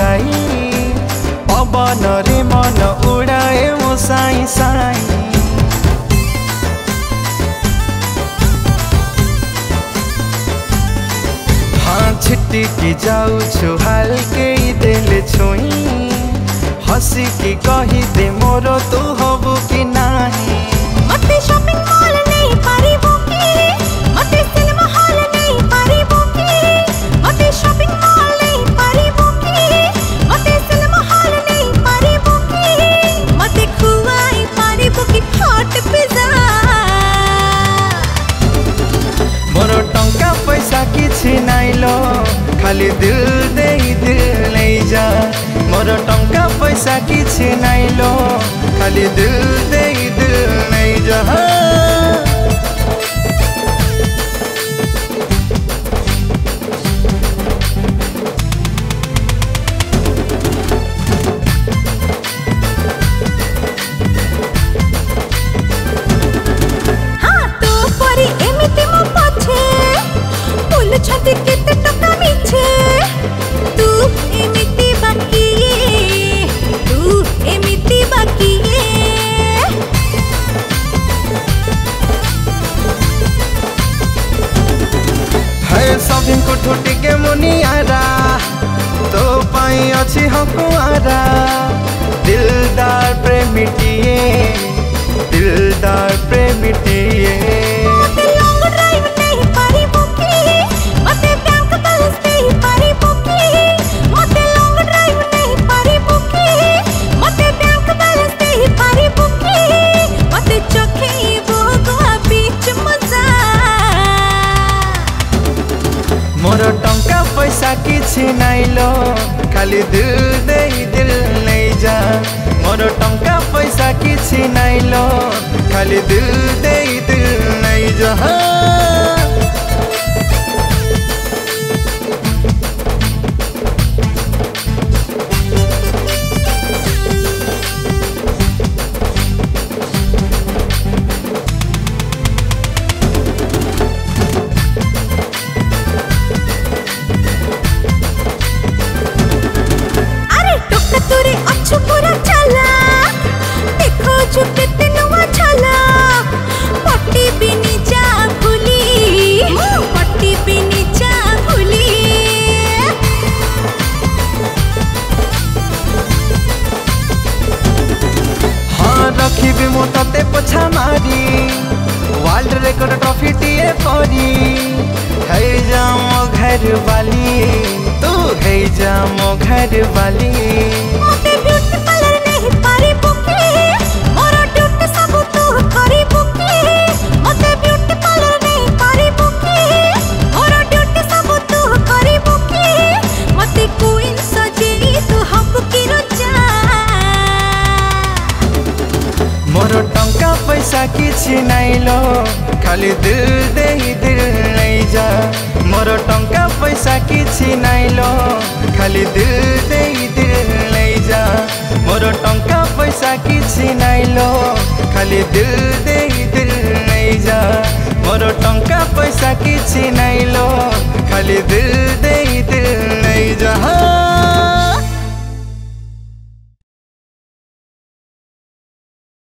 हलाई पवन रे मन उड़ाए मो साई साई। हाँ छिटिकी जाऊछु हल्के दिल छुई हसी की कही दे मोर तू हबु कि नाही। मते शॉपिंग मॉल नहीं पारिबो की मते सिनेमा हॉल नहीं पारिबो की मते शॉपिंग मॉल नहीं पारिबो की मते सिनेमा हॉल नहीं पारिबो की मते खुआई पारिबो की हॉट पिज्जा। मोर टंका पैसा किछि नाइलो खाली दिल दे दिल नहीं जा। मोर टंका पैसा किछि नाइलो खाली दिल दे दिल नहीं जा। हाँ तो परी एमिति मो पछे फूल छति केते टका मिछे तू एमिति बाकी सबिन को ठुटी के मुनियारा तो पाई अच्छी हकुआरा। दिलदार प्रेमिटिए दिलदार प्रेमिटिए। मते लॉन्ग ड्राइव नहीं पारिबो की मते बैंक बैलेंस नहीं पारिबो की मते लॉन्ग ड्राइव नहीं पारिबो की मते बैंक बैलेंस नहीं पारिबो की मते चखेइबो गोवा बीच मजा। मोर टंका पैसा किछि नाइलो खाली दिल दे दिल नहीं जा। मोर टंका पैसा किछि नाइलो खाली दिल दे दिल नहीं जा। पूरा चला देखो जो कितने नुआ चला पट्टी भी नीचा खुली पट्टी भी नीचा खुली। हाँ रखी भी मो तते पछा मारी वर्ल्ड रिकॉर्ड ट्रॉफी टीए परी है जा मो घर वाली तू है जा मो घर वाली। मते ब्यूटी पार्लर नहीं पारिबो की मोर ड्यूटी सब तू करिबो की मते ब्यूटी पार्लर नहीं पारिबो की मोर ड्यूटी सब तू करिबो की मते क्वीन सजेई तू हबु की रजा। मोर टंका पैसा किछि नाइलो खाली दिल दे दिल नहीं जा। मोर टंका पैसा किछि नाइलो खाली दिल दे दिल नहीं जा। मोर टंका पैसा किछि नाइलो खाली दिल दे दिल नहीं जा। मोर टंका पैसा किछि नाइलो खाली दिल दे